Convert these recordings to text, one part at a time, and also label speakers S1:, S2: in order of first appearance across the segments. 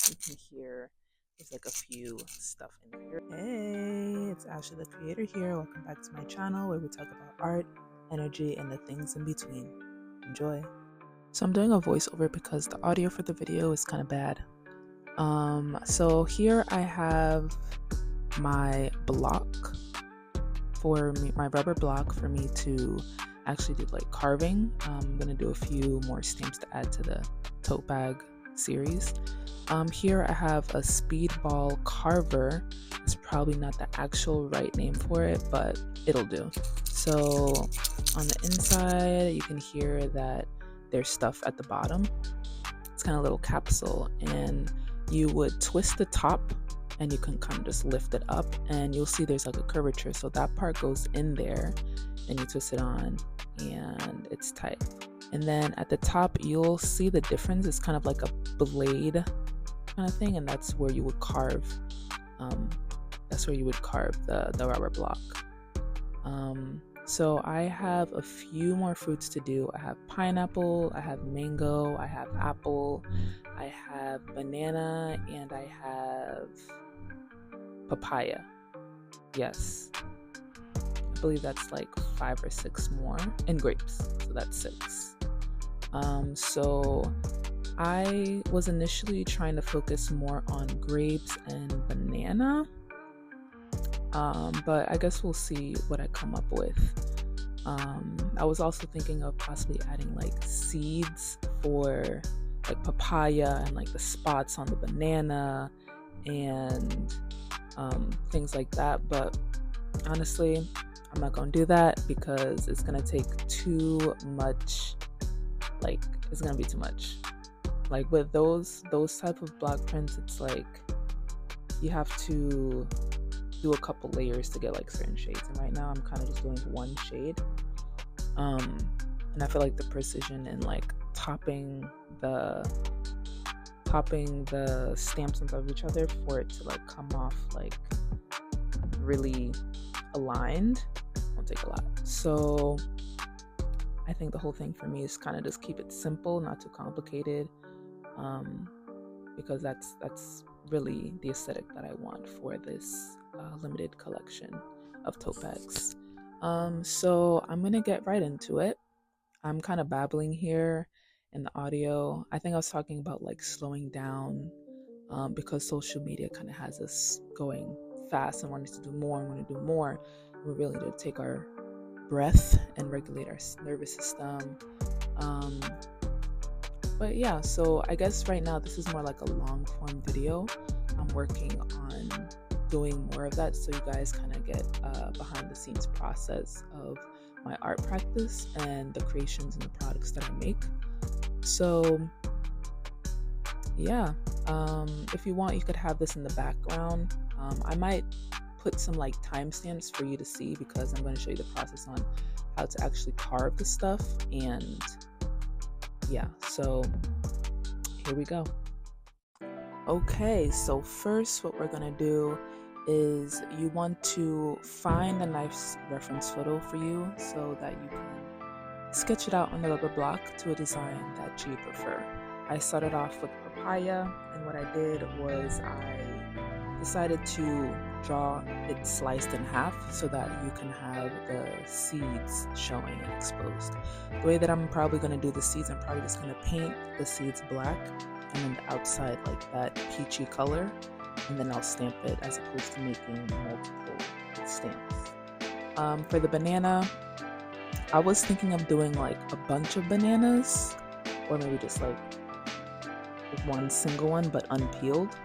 S1: You can hear there's like a few stuff in here. Hey, it's Ashley the Creator here. Welcome back to my channel where we talk about art, energy, and the things in between. Enjoy. So I'm doing a voiceover because the audio for the video is kind of bad. So here I have my block for me, my rubber block for me to actually do like carving. I'm gonna do a few more stamps to add to the tote bag series. Here I have a speedball carver. It's probably not the actual right name for it, but it'll do. So on the inside, you can hear that there's stuff at the bottom. It's kind of a little capsule, and you would twist the top and you can kind of just lift it up and you'll see there's like a curvature. So that part goes in there, then you twist it on and it's tight. And then at the top, you'll see the difference. It's kind of like a blade kind of thing, and that's where you would carve. The rubber block. So I have a few more fruits to do. I have pineapple, I have mango, I have apple, I have banana, and I have papaya. Yes, I believe that's like 5 or 6 more, and grapes, so that's 6. So I was initially trying to focus more on grapes and banana, but I guess we'll see what I come up with. I was also thinking of possibly adding like seeds for like papaya and like the spots on the banana and things like that, but honestly I'm not gonna do that because it's gonna take too much. Like, it's gonna be too much. Like with those type of block prints, it's like you have to do a couple layers to get like certain shades, and right now I'm kind of just doing one shade. And I feel like the precision in like topping the stamps on top of each other for it to like come off like really aligned won't take a lot. So I think the whole thing for me is kind of just keep it simple, not too complicated, because that's really the aesthetic that I want for this limited collection of tote bags. So I'm gonna get right into it. I'm kind of babbling here in the audio. I think I was talking about like slowing down because social media kind of has us going fast and wanting to do more and want to do more. We really need to take our breath and regulate our nervous system. But yeah, so I guess right now this is more like a long form video. I'm working on doing more of that so you guys kind of get behind the scenes process of my art practice and the creations and the products that I make. So yeah, if you want, you could have this in the background. I might put some like timestamps for you to see because I'm going to show you the process on how to actually carve the stuff. And yeah, so here we go. Okay, so first what we're going to do is you want to find a nice reference photo for you so that you can sketch it out on the rubber block to a design that you prefer. I started off with papaya, and what I did was I decided to draw it sliced in half so that you can have the seeds showing and exposed. The way that I'm probably going to do the seeds, I'm probably just going to paint the seeds black and then the outside like that peachy color, and then I'll stamp it as opposed to making multiple stamps. For the banana, I was thinking of doing like a bunch of bananas, or maybe just like one single one but unpeeled.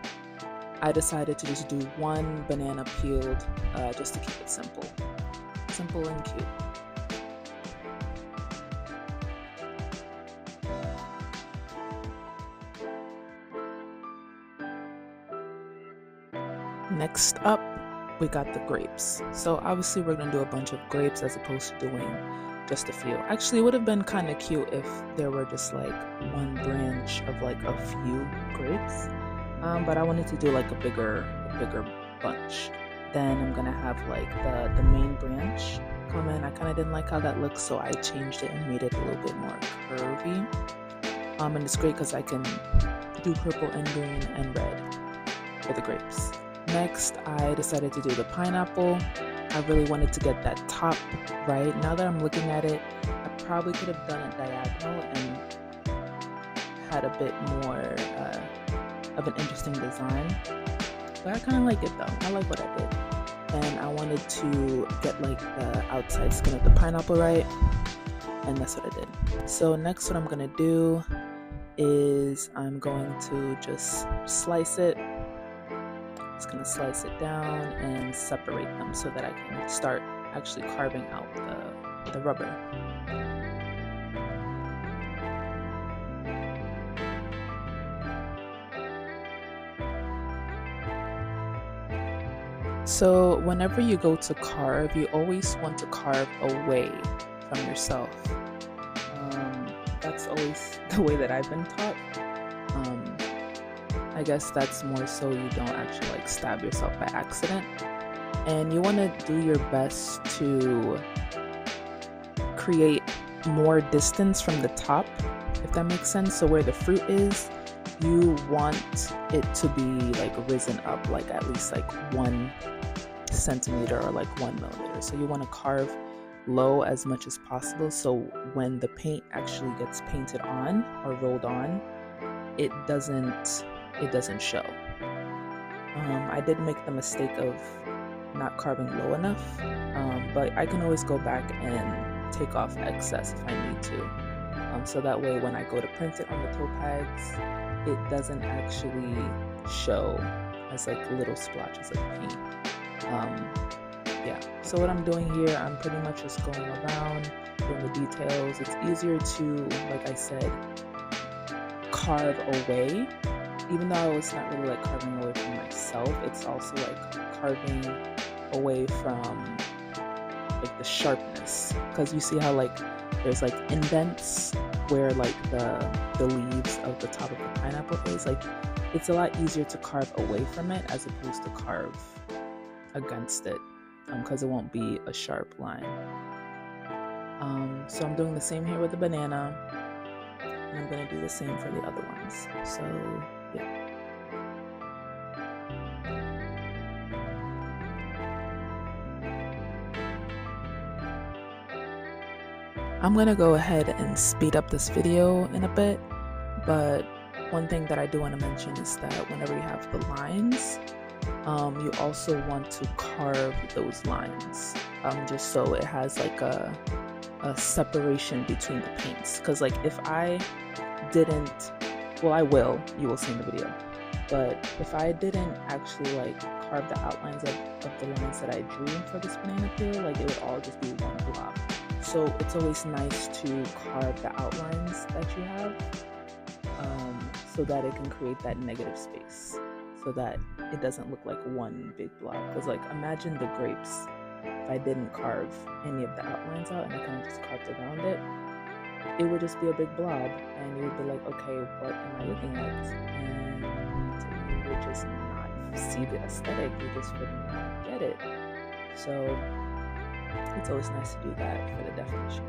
S1: I decided to just do one banana peeled just to keep it simple and cute. Next up, we got the grapes. So obviously we're gonna do a bunch of grapes as opposed to doing just a few. Actually, it would have been kind of cute if there were just like one branch of like a few grapes. But I wanted to do like a bigger bunch. Then I'm gonna have like the main branch come in. I kind of didn't like how that looks, so I changed it and made it a little bit more curvy. And it's great because I can do purple and green and red for the grapes. Next, I decided to do the pineapple. I really wanted to get that top right. Now that I'm looking at it, I probably could have done it diagonal and had a bit more of an interesting design. But I kind of like it though. I like what I did. And I wanted to get like the outside skin of the pineapple right. And that's what I did. So next what I'm going to do is I'm going to just slice it. Just going to slice it down and separate them so that I can start actually carving out the rubber. So whenever you go to carve, you always want to carve away from yourself. That's always the way that I've been taught. I guess that's more so you don't actually like stab yourself by accident. And you want to do your best to create more distance from the top, if that makes sense. So where the fruit is, you want it to be like risen up like at least like 1 centimeter or like 1 millimeter. So you want to carve low as much as possible, so when the paint actually gets painted on or rolled on, it doesn't show. I did make the mistake of not carving low enough, but I can always go back and take off excess if I need to, so that way when I go to print it on the toe pads, it doesn't actually show as like little splotches of paint. Yeah, so what I'm doing here, I'm pretty much just going around doing the details. It's easier to, like I said, carve away, even though it's not really like carving away from myself. It's also like carving away from like the sharpness, because you see how like there's like indents where like the leaves of the top of the pineapple is. Like it's a lot easier to carve away from it as opposed to carve against it, because it won't be a sharp line. So I'm doing the same here with the banana, and I'm going to do the same for the other ones. So yeah. I'm going to go ahead and speed up this video in a bit, but one thing that I do want to mention is that whenever you have the lines, you also want to carve those lines, just so it has like a separation between the paints. Because like if I didn't, well, I will, you will see in the video, but if I didn't actually like carve the outlines of the lines that I drew for this banana peel, like it would all just be one block. So it's always nice to carve the outlines that you have, so that it can create that negative space, so that it doesn't look like one big blob. Because like imagine the grapes, if I didn't carve any of the outlines out and I kind of just carved around it, it would just be a big blob, and you would be like, okay, what am I looking at? And you would just not see the aesthetic, you just would not get it. So it's always nice to do that for the definition.